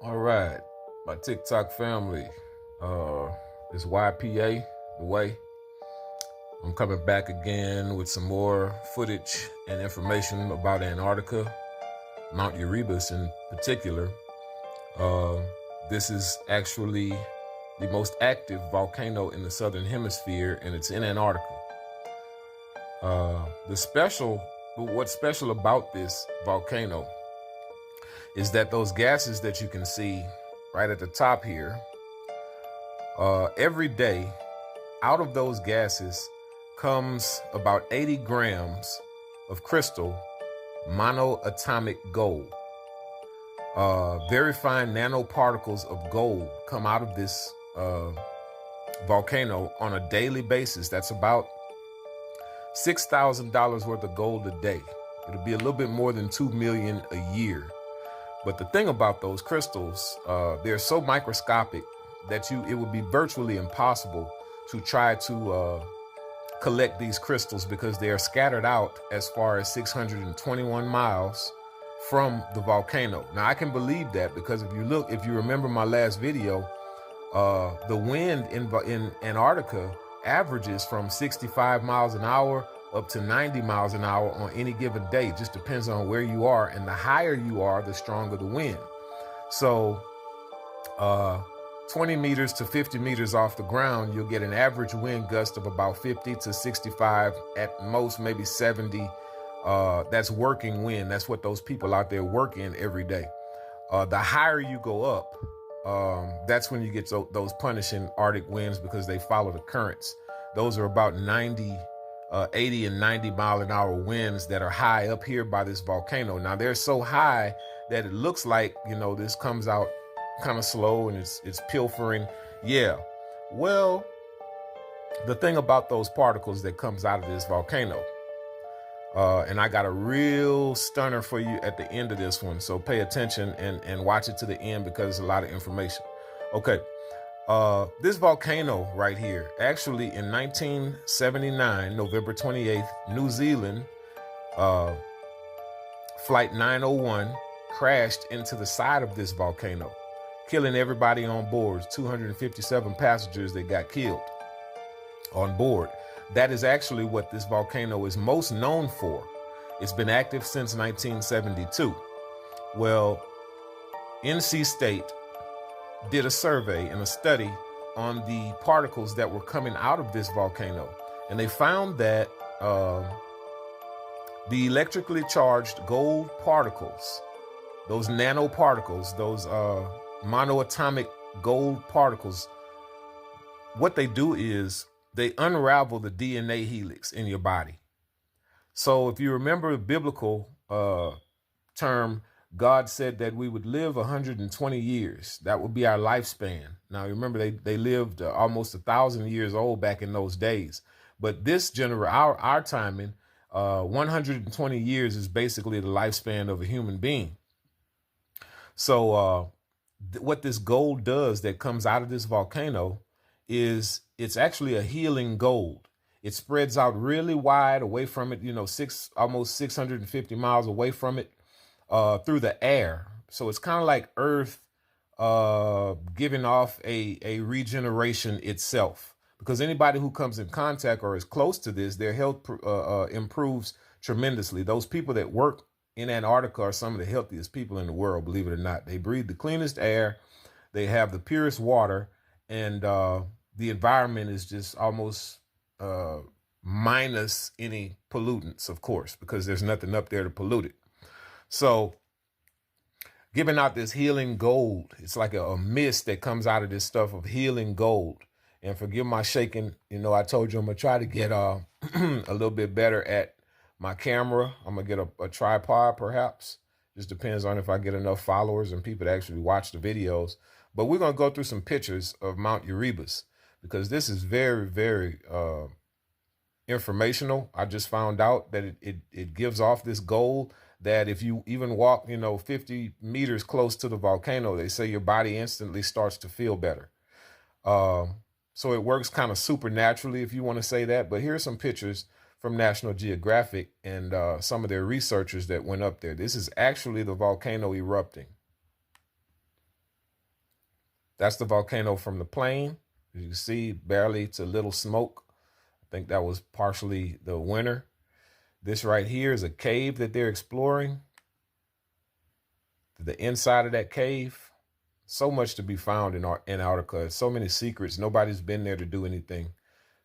All right, my TikTok family. It's YPA, the way. I'm coming back again with some more footage and information about Antarctica, Mount Erebus in particular. Uh, this is actually the most active volcano in the southern hemisphere, and it's in Antarctica. What's special about this volcano is that those gases that you can see right at the top here, every day out of those gases comes about 80 grams of crystal monoatomic gold. Very fine nanoparticles of gold come out of this volcano on a daily basis. That's about $6,000 worth of gold a day. It'll be a little bit more than 2 million a year. But the thing about those crystals, they're so microscopic that it would be virtually impossible to try to collect these crystals because they are scattered out as far as 621 miles from the volcano. Now I can believe that because if you remember my last video, the wind in Antarctica averages from 65 miles an hour up to 90 miles an hour on any given day. It just depends on where you are, and the higher you are, the stronger the wind. So 20 meters to 50 meters off the ground, you'll get an average wind gust of about 50 to 65, at most maybe 70. That's working wind. That's what those people out there work in every day. The higher you go up, that's when you get those punishing Arctic winds because they follow the currents. Those are about 80 and 90 mile an hour winds that are high up here by this volcano. Now they're so high that it looks like, this comes out kind of slow and it's pilfering. Yeah. Well, the thing about those particles that comes out of this volcano, and I got a real stunner for you at the end of this one. So pay attention and watch it to the end because it's a lot of information. Okay. This volcano right here, actually in 1979, November 28th, New Zealand, Flight 901 crashed into the side of this volcano, killing everybody on board, 257 passengers that got killed on board. That is actually what this volcano is most known for. It's been active since 1972. Well, NC State did a survey and a study on the particles that were coming out of this volcano. And they found that the electrically charged gold particles, those nanoparticles, those monoatomic gold particles, what they do is they unravel the DNA helix in your body. So if you remember the biblical term, God said that we would live 120 years. That would be our lifespan. Now, remember, they lived almost 1,000 years old back in those days. But this our timing, 120 years is basically the lifespan of a human being. So what this gold does that comes out of this volcano is it's actually a healing gold. It spreads out really wide away from it, almost 650 miles away from it. Through the air. So it's kind of like Earth giving off a regeneration itself. Because anybody who comes in contact or is close to this, their health improves tremendously. Those people that work in Antarctica are some of the healthiest people in the world, believe it or not. They breathe the cleanest air. They have the purest water. And the environment is just almost minus any pollutants, of course, because there's nothing up there to pollute it. So giving out this healing gold, it's like a mist that comes out of this stuff of healing gold. And forgive my shaking. I told you I'm going to try to get a little bit better at my camera. I'm going to get a tripod, perhaps. Just depends on if I get enough followers and people to actually watch the videos. But we're going to go through some pictures of Mount Erebus because this is very, very informational. I just found out that it gives off this gold that if you even walk, 50 meters close to the volcano, they say your body instantly starts to feel better. So it works kind of supernaturally, if you want to say that. But here's some pictures from National Geographic and some of their researchers that went up there. This is actually the volcano erupting. That's the volcano from the plane. As you can see, barely to little smoke. I think that was partially the winter. This right here is a cave that they're exploring. The inside of that cave, so much to be found in Antarctica. So many secrets. Nobody's been there to do anything.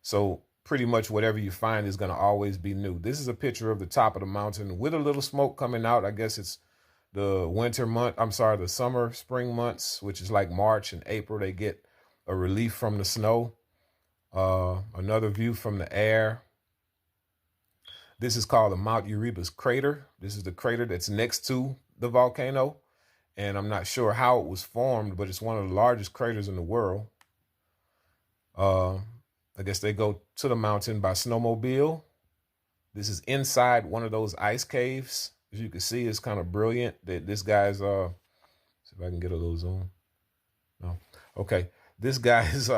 So pretty much whatever you find is going to always be new. This is a picture of the top of the mountain with a little smoke coming out. I guess it's the winter month. I'm sorry, the summer, spring months, which is like March and April. They get a relief from the snow. Another view from the air. This is called the Mount Erebus crater. This is the crater that's next to the volcano. And I'm not sure how it was formed, but it's one of the largest craters in the world. I guess they go to the mountain by snowmobile. This is inside one of those ice caves. As you can see, it's kind of brilliant that this guy's, see if I can get a little zoom. No. Okay. This guy is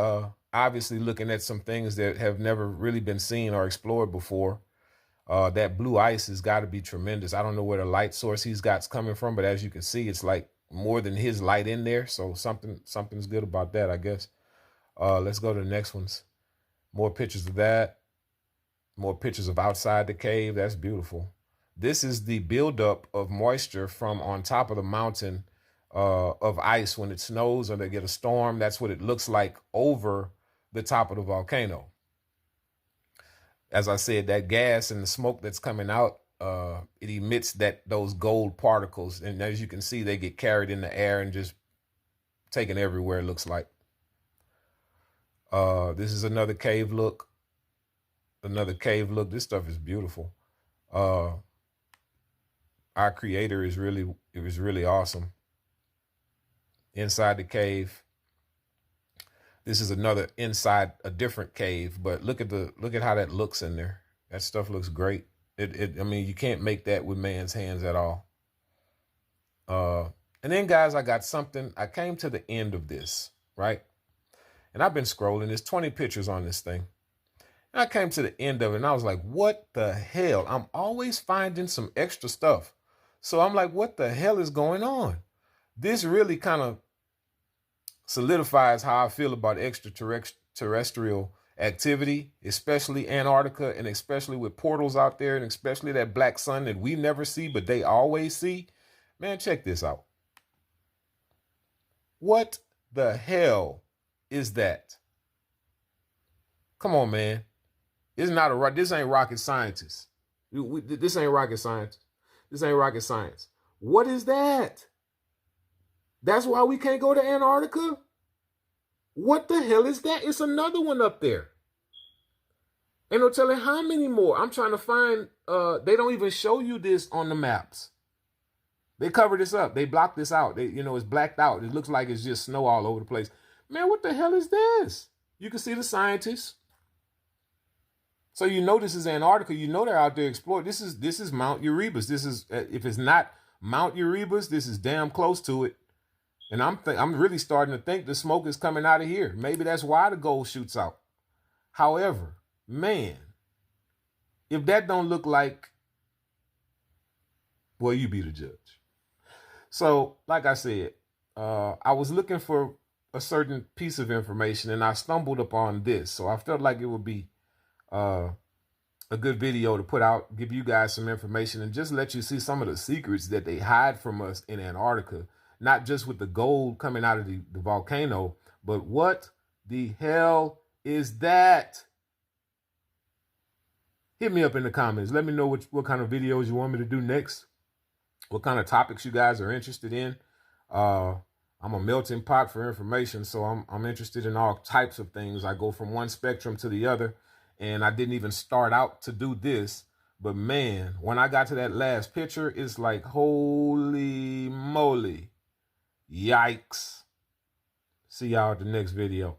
obviously looking at some things that have never really been seen or explored before. That blue ice has got to be tremendous. I don't know where the light source he's got's coming from, but as you can see, it's like more than his light in there. So something's good about that, I guess. Let's go to the next ones. More pictures of that. More pictures of outside the cave. That's beautiful. This is the buildup of moisture from on top of the mountain of ice when it snows or they get a storm. That's what it looks like over the top of the volcano. As I said, that gas and the smoke that's coming out, it emits those gold particles. And as you can see, they get carried in the air and just taken everywhere, it looks like. This is another cave look. Another cave look. This stuff is beautiful. Our creator is really awesome. Inside the cave. This is another inside a different cave, but look at how that looks in there. That stuff looks great. I mean, you can't make that with man's hands at all. And then guys, I came to the end of this, right? And I've been scrolling, there's 20 pictures on this thing. And I came to the end of it and I was like, what the hell? I'm always finding some extra stuff. So I'm like, what the hell is going on? This really kind of solidifies how I feel about extraterrestrial activity, especially Antarctica, and especially with portals out there, and especially that black sun that we never see, but they always see. Man, check this out. What the hell is that? Come on, man. This ain't rocket scientists. This ain't rocket science. This ain't rocket science. What is that? That's why we can't go to Antarctica? What the hell is that? It's another one up there. Ain't no telling how many more. I'm trying to find, they don't even show you this on the maps. They cover this up. They block this out. It's blacked out. It looks like it's just snow all over the place. Man, what the hell is this? You can see the scientists. So this is Antarctica. They're out there exploring. This is Mount Erebus. This is, if it's not Mount Erebus, this is damn close to it. And I'm really starting to think the smoke is coming out of here. Maybe that's why the gold shoots out. However, man, if that don't look like, well, you be the judge. So, like I said, I was looking for a certain piece of information and I stumbled upon this. So I felt like it would be a good video to put out, give you guys some information and just let you see some of the secrets that they hide from us in Antarctica. Not just with the gold coming out of the volcano, but what the hell is that? Hit me up in the comments. Let me know what kind of videos you want me to do next. What kind of topics you guys are interested in. I'm a melting pot for information, so I'm interested in all types of things. I go from one spectrum to the other, and I didn't even start out to do this. But man, when I got to that last picture, it's like, holy moly. Yikes. See y'all at the next video.